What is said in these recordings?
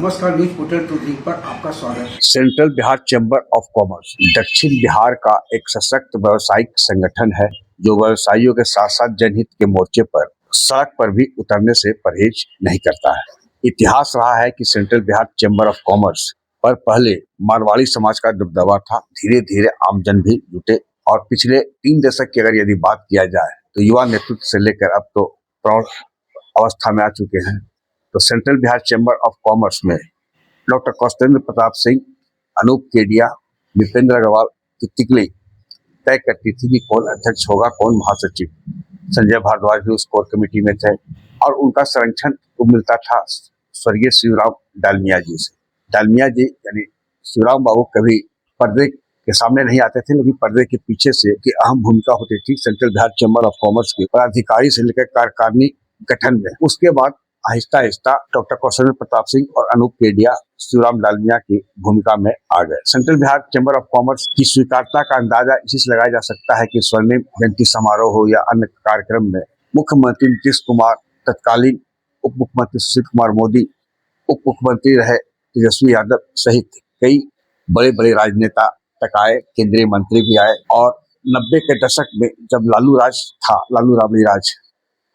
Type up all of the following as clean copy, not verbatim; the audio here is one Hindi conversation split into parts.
नमस्कार, न्यूज पोर्टल टू दी पर आपका स्वागत है। Central Bihar chamber of commerce दक्षिण बिहार का एक सशक्त व्यावसायिक संगठन है जो व्यवसायियों के साथ साथ जनहित के मोर्चे पर सड़क पर भी उतरने से परहेज नहीं करता है। इतिहास रहा है कि central Bihar chamber of commerce पर पहले मारवाड़ी समाज का दबदबा था, धीरे धीरे आमजन भी जुटे और पिछले 3 दशक की अगर यदि बात किया जाए तो युवा नेतृत्व से लेकर अब तो प्रौढ़ अवस्था में आ चुके हैं। तो central Bihar chamber of commerce में डॉक्टर कौशलेंद्र प्रताप सिंह, अनूप केडिया, विपेंद्र अग्रवाल की तिकड़ी तय करती थी कि कौन अध्यक्ष होगा, कौन महासचिव। संजय भारद्वाज भी उस कोर कमेटी में थे और उनका संरक्षण मिलता था स्वर्गीय शिवराम डालमिया जी से। डालमिया जी यानी शिवराम बाबू कभी पर्दे के सामने नहीं आते थे, लेकिन पर्दे के पीछे से की अहम भूमिका होती थी central Bihar chamber of commerce के पदाधिकारी से लेकर कार्यकारिणी गठन में। उसके बाद आहिस्ता आहिस्ता डॉक्टर कौशलेंद्र प्रताप सिंह और अनूप केडिया शिवराम डालमिया की भूमिका में आ गए। Central Bihar chamber of commerce की स्वीकारता का अंदाजा इसी से लगाया जा सकता है कि स्वर्णिम जयंती समारोह हो या अन्य कार्यक्रम में मुख्यमंत्री नीतीश कुमार, तत्कालीन उप मुख्यमंत्री सुशील कुमार मोदी, उप मुख्यमंत्री रहे तेजस्वी यादव सहित कई बड़े बड़े राजनेता तक आए, केंद्रीय मंत्री भी आए। और 90 के दशक में जब लालू राज था, लालू राबड़ी राज,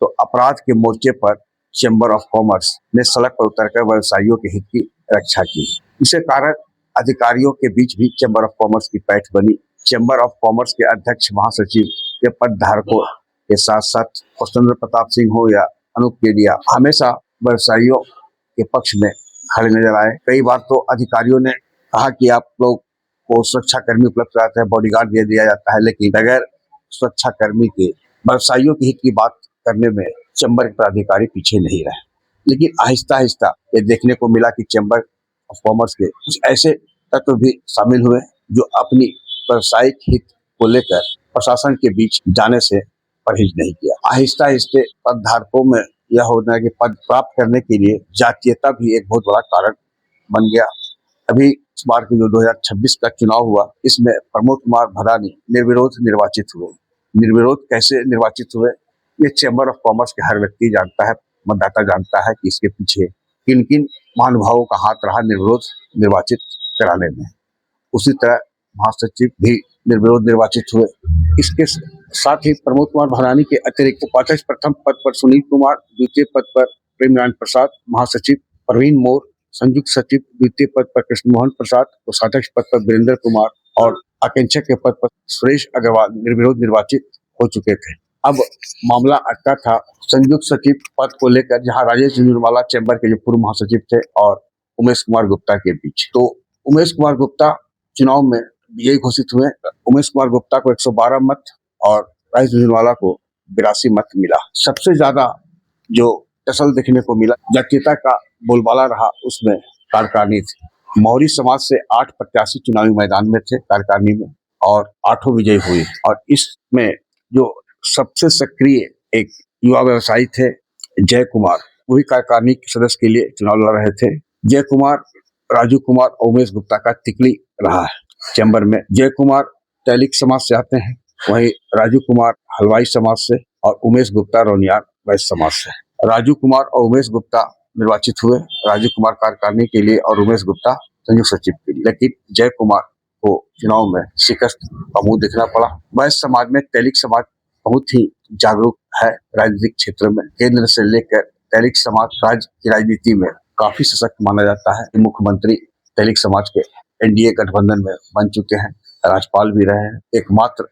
तो अपराध के मोर्चे पर चैम्बर ऑफ कॉमर्स ने सड़क पर उतरकर व्यवसायियों के हित की रक्षा की। इसी कारण अधिकारियों के बीच भी चैम्बर ऑफ कॉमर्स की पैठ बनी। चैम्बर ऑफ कॉमर्स के अध्यक्ष, महासचिव के पद धारकों के साथ साथ कौशलेंद्र प्रताप सिंह हो या अनूप केडिया हमेशा व्यवसायियों के पक्ष में खड़े नजर आए। कई बार तो अधिकारियों ने कहा कि आप लोग को सुरक्षा कर्मी उपलब्ध कराते हैं, बॉडीगार्ड दे दिया जाता है, लेकिन बगैर सुरक्षा कर्मी के व्यवसायियों के हित की बात करने में चैम्बर के पदाधिकारी पीछे नहीं रहे। लेकिन आहिस्ता आहिस्ता ये देखने को मिला कि चैम्बर ऑफ कॉमर्स के कुछ ऐसे तत्व भी शामिल हुए जो अपनी व्यावसायिक हित को लेकर प्रशासन के बीच जाने से परहेज नहीं किया। आहिस्ता आहिस्ते पद धारकों में यह होना कि पद प्राप्त करने के लिए जातीयता भी एक बहुत बड़ा कारण बन गया। अभी इस बार के जो 2026 का चुनाव हुआ, इसमें प्रमोद कुमार भदानी निर्विरोध निर्वाचित हुए। निर्विरोध कैसे निर्वाचित हुए, ये चैम्बर ऑफ कॉमर्स के हर व्यक्ति जानता है, मतदाता जानता है कि इसके पीछे किन किन महानुभावों का हाथ रहा निर्विरोध निर्वाचित कराने में। उसी तरह महासचिव भी निर्विरोध निर्वाचित हुए। इसके साथ ही प्रमोद कुमार भदानी के अतिरिक्त उपाध्यक्ष प्रथम पद पर सुनील कुमार, द्वितीय पद पर प्रेम नारायण प्रसाद, महासचिव प्रवीण मोर, संयुक्त सचिव द्वितीय पद पर कृष्ण मोहन प्रसाद, कोषाध्यक्ष पद पर वीरेंद्र कुमार और आकांक्षक के पद पर सुरेश अग्रवाल निर्विरोध निर्वाचित हो चुके थे। अब मामला अटका था संयुक्त सचिव पद को लेकर, जहां राजेश झुंझुनवाला चैम्बर के जो पूर्व महासचिव थे और उमेश कुमार गुप्ता के बीच। तो उमेश कुमार गुप्ता चुनाव में विजयी घोषित हुए। उमेश कुमार गुप्ता को 112 मत और राजेश झुंझुनवाला को 82 मत मिला। सबसे ज्यादा जो टसल देखने को मिला, जातीयता का बोलबाला रहा, उसमें कार्यकारिणी थी। मौर्य समाज से 8 प्रत्याशी चुनावी मैदान में थे कार्यकारिणी में और 8 विजयी हुए। और इसमें जो सबसे सक्रिय एक युवा व्यवसायी थे जय कुमार, वही कार्यकारिणी के सदस्य के लिए चुनाव लड़ रहे थे। जय कुमार, राजू कुमार और उमेश गुप्ता का तिकड़ी रहा है चैम्बर में। जय कुमार तैलिक समाज से आते हैं, वहीं राजू कुमार हलवाई समाज से और उमेश गुप्ता रौनियार वैश्य समाज से। राजू कुमार और उमेश गुप्ता निर्वाचित हुए, राजू कुमार कार्यकारिणी के लिए और उमेश गुप्ता संयुक्त सचिव के लिए। लेकिन जय कुमार को चुनाव में शिकस्त का मुंह देखना पड़ा। वैश्य समाज में तैलिक समाज बहुत ही जागरूक है राजनीतिक क्षेत्र में। केंद्र से लेकर तैलिक समाज राज्य की राजनीति में काफी सशक्त माना जाता है। मुख्यमंत्री तैलिक समाज के एनडीए गठबंधन में बन चुके हैं, राज्यपाल भी रहे हैं। एकमात्र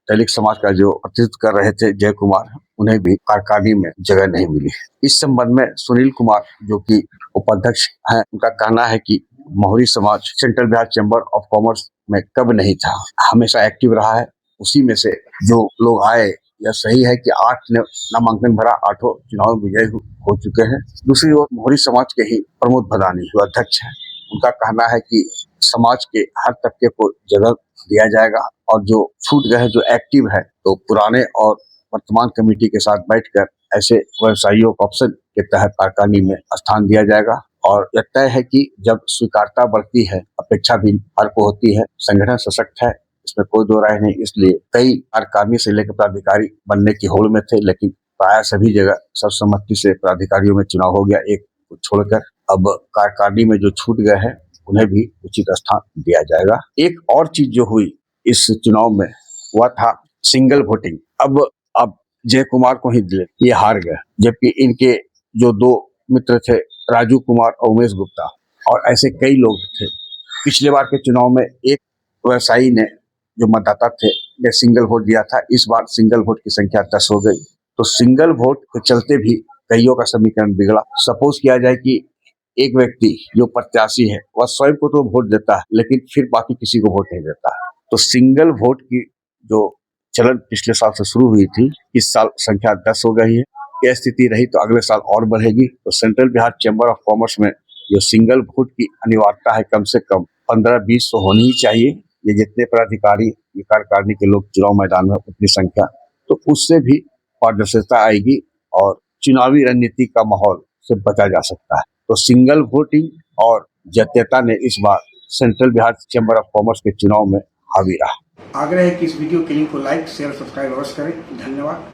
तैलिक समाज का जो प्रतिनिधित्व कर रहे थे जय कुमार, उन्हें भी कार्यकारिणी में जगह नहीं मिली। इस संबंध में सुनील कुमार जो कि उपाध्यक्ष हैं, उनका कहना है कि मौर्य समाज central Bihar chamber of commerce में कब नहीं था, हमेशा एक्टिव रहा है। उसी में से जो लोग आए, यह सही है कि 8 ने नामांकन भरा, 8 चुनाव विजय हो चुके हैं। दूसरी ओर मौर्य समाज के ही प्रमोद भदानी जो अध्यक्ष हैं, उनका कहना है कि समाज के हर तबके को जगह दिया जाएगा और जो छूट गए, जो एक्टिव है, तो पुराने और वर्तमान कमेटी के साथ बैठकर ऐसे व्यवसायियों को ऑप्शन के तहत कार्यकारिणी में स्थान दिया जाएगा। और यह तय है कि जब स्वीकारता बढ़ती है, अपेक्षा भी हर को होती है, संगठन सशक्त है, इसमें कोई दो राय नहीं। इसलिए कई कार्यकारिणी से लेकर पदाधिकारी बनने की होड़ में थे, लेकिन प्राय सभी जगह सर्वसम्मति से पदाधिकारियों में चुनाव हो गया, एक को छोड़कर। अब कार्यकारिणी में जो छूट गए हैं उन्हें भी उचित स्थान दिया जाएगा। एक और चीज जो हुई इस चुनाव में हुआ था सिंगल वोटिंग। अब जय कुमार को ही दिले, ये हार गए, जबकि इनके जो दो मित्र थे राजू कुमार और उमेश गुप्ता और ऐसे कई लोग थे। पिछले बार के चुनाव में एक व्यवसायी ने जो मतदाता थे ने सिंगल वोट दिया था, इस बार सिंगल वोट की संख्या 10 हो गई। तो सिंगल वोट के चलते भी कईयों का समीकरण बिगड़ा। सपोज किया जाए कि एक व्यक्ति जो प्रत्याशी है वह स्वयं को तो वोट देता है लेकिन फिर बाकी किसी को वोट नहीं देता है। तो सिंगल वोट की जो चलन पिछले साल से शुरू हुई थी, इस साल संख्या 10 हो गई है। यह स्थिति रही तो अगले साल और बढ़ेगी। तो central Bihar chamber of commerce में जो सिंगल वोट की अनिवार्यता है कम से कम 15-20 तो होनी ही चाहिए। ये जितने पदाधिकारी ये कार्यकारिणी के लोग चुनाव मैदान में उतनी संख्या, तो उससे भी पारदर्शिता आएगी और चुनावी रणनीति का माहौल से बचा जा सकता है। तो सिंगल वोटिंग और जातीयता ने इस बार central Bihar chamber of commerce के चुनाव में हावी रहा। आग्रह है कि इस वीडियो के लिंक को लाइक शेयर सब्सक्राइब अवश्य करें। धन्यवाद।